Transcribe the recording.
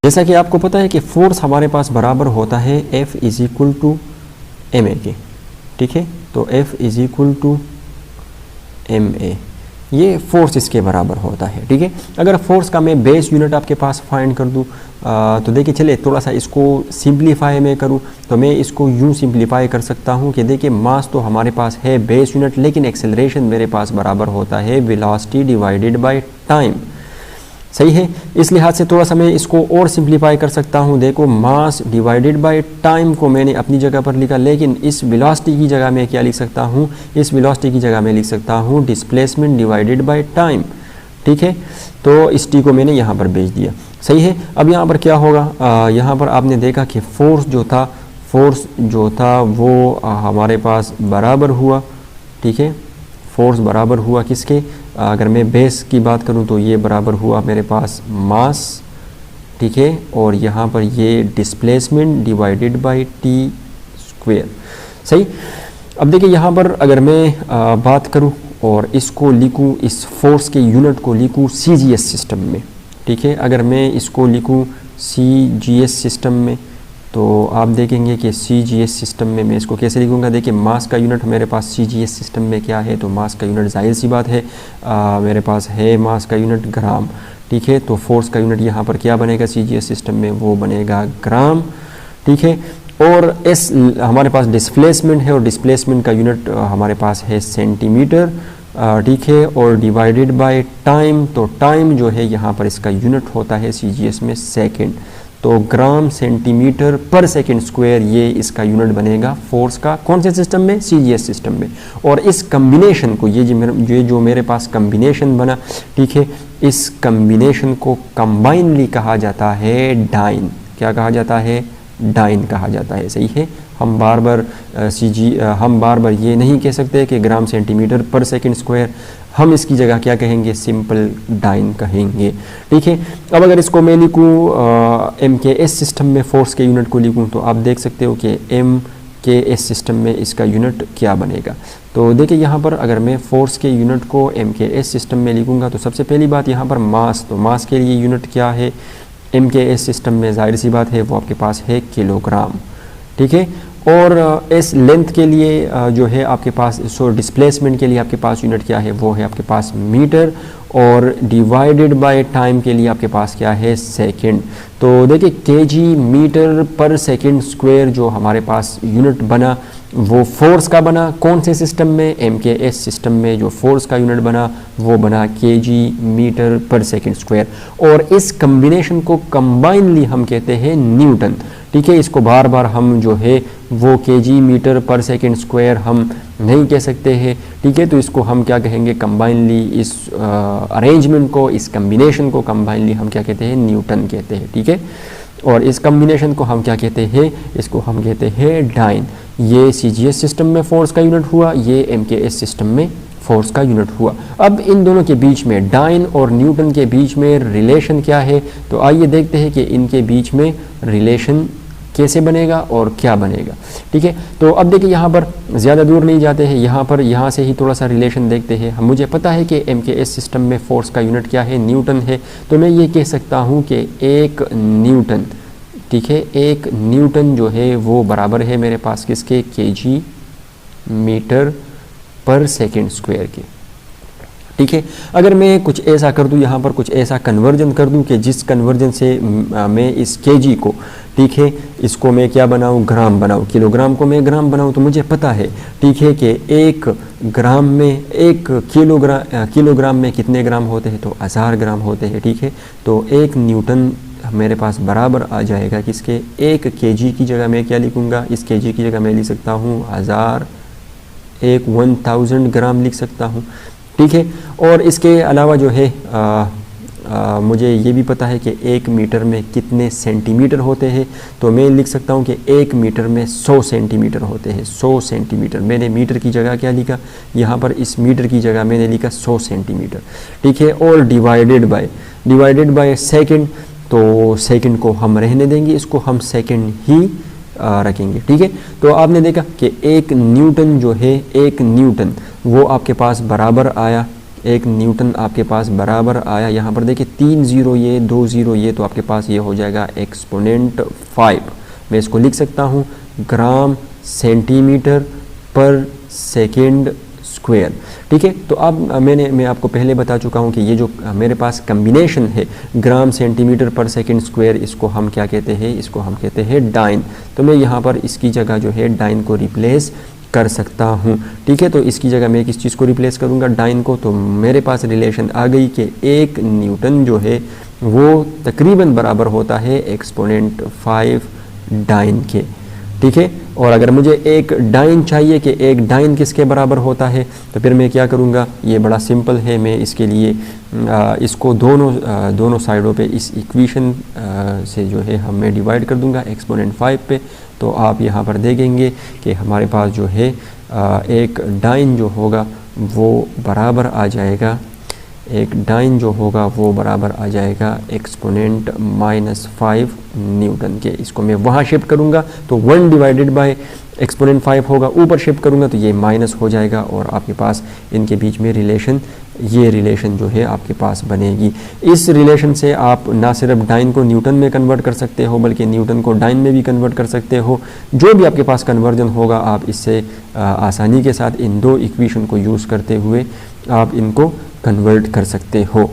जैसा कि आपको पता है कि फोर्स हमारे पास बराबर होता है F is equal to M A के, ठीक है। तो F is equal to M A, ये फोर्स इसके बराबर होता है, ठीक है। अगर फोर्स का मैं बेस यूनिट आपके पास फाइंड कर दूं तो देखिए, चलिए थोड़ा सा इसको सिंप्लीफाई में करूं तो मैं इसको यूं सिंप्लीफाई कर सकता हूं कि देखिए, मास तो हमारे पास है बेस यूनिट, लेकिन एक्सेलरेशन मेरे पास बराबर होता है वेलोसिटी डिवाइडेड बाय टाइम, सही है। इस लिहाज से थोड़ा सा मैं इसको और सिंप्लीफाई कर सकता हूं। देखो, मास डिवाइडेड बाय टाइम को मैंने अपनी जगह पर लिखा, लेकिन इस वेलोसिटी की जगह मैं क्या लिख सकता हूं, इस वेलोसिटी की जगह मैं लिख सकता हूं डिस्प्लेसमेंट डिवाइडेड बाय टाइम, ठीक है। तो इस टी को मैंने यहाँ पर भेज दिया, सही है। अब यहाँ पर क्या होगा, यहाँ पर आपने देखा कि फोर्स जो था वो हमारे पास बराबर हुआ, ठीक है। फोर्स बराबर हुआ किसके, अगर मैं बेस की बात करूं तो ये बराबर हुआ मेरे पास मास, ठीक है, और यहाँ पर ये displacement divided by T square, सही। अब देखिए, यहाँ पर अगर मैं बात करूं और इसको लिखूं, इस फोर्स के यूनिट को लिखूं CGS सिस्टम में, ठीक है। अगर मैं इसको लिखूं CGS सिस्टम में तो आप देखेंगे कि CGS सिस्टम में मैं इसको कैसे लिखूंगा। देखिए, मास का यूनिट मेरे पास CGS सिस्टम में क्या है, तो मास का यूनिट जाहिर सी बात है मेरे पास है मास का यूनिट ग्राम, ठीक है। तो फोर्स का यूनिट यहाँ पर क्या बनेगा CGS सिस्टम में, वो बनेगा ग्राम, ठीक है। और एस हमारे पास डिस्प्लेसमेंट है और डिस्प्लेसमेंट का यूनिट हमारे पास है सेंटीमीटर, ठीक है। और डिवाइडेड बाय टाइम, तो टाइम जो है यहाँ पर इसका यूनिट होता है CGS में सेकेंड, तो ग्राम सेंटीमीटर पर सेकेंड स्क्वायर ये इसका यूनिट बनेगा फोर्स का, कौन से सिस्टम में, CGS सिस्टम में। और इस कम्बिनेशन को, ये जो मेरे पास कम्बिनेशन बना, ठीक है, इस कम्बिनेशन को कंबाइनली कहा जाता है डाइन, क्या कहा जाता है, डाइन कहा जाता है, सही है। हम बार बार ये नहीं कह सकते कि ग्राम सेंटीमीटर पर सेकेंड स्क्वायर, हम इसकी जगह क्या कहेंगे, सिंपल डाइन कहेंगे, ठीक है। अब अगर इसको मैं लिखूँ MKS सिस्टम में फोर्स के यूनिट को लिखूँ तो आप देख सकते हो कि MKS सिस्टम में इसका यूनिट क्या बनेगा। तो देखिए, यहाँ पर अगर मैं फोर्स के यूनिट को MKS सिस्टम में लिखूँगा तो सबसे पहली बात यहाँ पर मास, तो मास के लिए यूनिट क्या है MKS सिस्टम में, जाहिर सी बात है वो आपके पास है किलोग्राम, ठीक है। और इस लेंथ के लिए जो है आपके पास, सो डिस्प्लेसमेंट के लिए आपके पास यूनिट क्या है, वो है आपके पास मीटर, और डिवाइडेड बाय टाइम के लिए आपके पास क्या है, सेकंड। तो देखिए, केजी मीटर पर सेकंड स्क्वायर जो हमारे पास यूनिट बना वो फोर्स का बना, कौन से सिस्टम में, MKS सिस्टम में जो फोर्स का यूनिट बना वो बना केजी मीटर पर सेकंड स्क्वायर। और इस कम्बिनेशन को कंबाइनली हम कहते हैं न्यूटन, ठीक है। इसको बार बार हम जो है वो केजी मीटर पर सेकंड स्क्वायर हम नहीं कह सकते हैं, ठीक है। तो इसको हम क्या कहेंगे, कंबाइनली इस अरेंजमेंट को, इस कम्बिनेशन को कंबाइनली हम क्या कहते हैं, न्यूटन कहते हैं, ठीक है। और इस कम्बिनेशन को हम क्या कहते हैं, इसको हम कहते हैं डाइन। ये CGS सिस्टम में फोर्स का यूनिट हुआ, ये MKS सिस्टम में फोर्स का यूनिट हुआ। अब इन दोनों के बीच में, डाइन और न्यूटन के बीच में रिलेशन क्या है, तो आइए देखते हैं कि इनके बीच में रिलेशन कैसे बनेगा और क्या बनेगा, ठीक है। तो अब देखिए, यहाँ पर ज़्यादा दूर नहीं जाते हैं, यहाँ से ही थोड़ा सा रिलेशन देखते हैं। मुझे पता है कि MKS सिस्टम में फोर्स का यूनिट क्या है, न्यूटन है, तो मैं ये कह सकता हूँ कि एक न्यूटन, ठीक है, एक न्यूटन जो है वो बराबर है मेरे पास किसके, केजी मीटर पर सेकेंड स्क्वायर के, ठीक है। अगर मैं कुछ ऐसा कर दूं, यहाँ पर कुछ ऐसा कन्वर्जन कर दूं कि जिस कन्वर्जन से मैं इस केजी को, ठीक है, इसको मैं क्या बनाऊं, ग्राम बनाऊं, किलोग्राम को मैं ग्राम बनाऊं, तो मुझे पता है, ठीक है, कि एक ग्राम में, एक किलोग्राम में कितने ग्राम होते हैं, तो 1000 ग्राम होते हैं, ठीक है। तो एक न्यूटन मेरे पास बराबर आ जाएगा किसके, एक केजी की जगह मैं क्या लिखूँगा, इस केजी की जगह मैं लिख सकता हूँ 1000 ग्राम लिख सकता हूँ, ठीक है। और इसके अलावा जो है मुझे ये भी पता है कि 1 मीटर में कितने सेंटीमीटर होते हैं, तो मैं लिख सकता हूँ कि 1 मीटर में 100 सेंटीमीटर होते हैं, 100 सेंटीमीटर। मैंने मीटर की जगह क्या लिखा, यहाँ पर इस मीटर की जगह मैंने लिखा 100 सेंटीमीटर, ठीक है। और डिवाइडेड बाय सेकंड, तो सेकंड को हम रहने देंगे, इसको हम सेकंड ही रखेंगे, ठीक है। तो आपने देखा कि एक न्यूटन जो है, एक न्यूटन वो आपके पास बराबर आया 1 न्यूटन आपके पास बराबर आया, यहाँ पर देखिए 3 0 ये 2 0 ये, तो आपके पास ये हो जाएगा एक्सपोनेंट 5। मैं इसको लिख सकता हूँ ग्राम सेंटीमीटर पर सेकेंड स्क्वायर। ठीक है, तो अब मैं आपको पहले बता चुका हूँ कि ये जो मेरे पास कम्बिनेशन है ग्राम सेंटीमीटर पर सेकेंड स्क्वायर, इसको हम क्या कहते हैं, इसको हम कहते हैं डाइन। तो मैं यहाँ पर इसकी जगह जो है डाइन को रिप्लेस कर सकता हूँ। ठीक है, तो इसकी जगह मैं किस चीज़ को रिप्लेस करूँगा, डाइन को। तो मेरे पास रिलेशन आ गई कि 1 न्यूटन जो है वो तकरीबन बराबर होता है एक्सपोनेंट 5 डाइन के। ठीक है, और अगर मुझे एक डाइन चाहिए कि एक डाइन किसके बराबर होता है, तो फिर मैं क्या करूँगा, ये बड़ा सिंपल है। मैं इसके लिए इसको दोनों साइडों पे इस इक्वेशन से जो है मैं डिवाइड कर दूँगा एक्सपोनेंट 5 पे। तो आप यहाँ पर देखेंगे कि हमारे पास जो है एक डाइन जो होगा वो बराबर आ जाएगा, एक डाइन जो होगा वो बराबर आ जाएगा एक्सपोनेंट -5 न्यूटन के। इसको मैं वहाँ शिफ्ट करूँगा तो 1 डिवाइडेड बाय एक्सपोनेंट 5 होगा, ऊपर शिफ्ट करूँगा तो ये माइनस हो जाएगा, और आपके पास इनके बीच में रिलेशन, ये रिलेशन जो है आपके पास बनेगी। इस रिलेशन से आप ना सिर्फ डाइन को न्यूटन में कन्वर्ट कर सकते हो, बल्कि न्यूटन को डाइन में भी कन्वर्ट कर सकते हो। जो भी आपके पास कन्वर्जन होगा आप इससे आसानी के साथ इन 2 इक्वेशन को यूज़ करते हुए आप इनको कन्वर्ट कर सकते हो।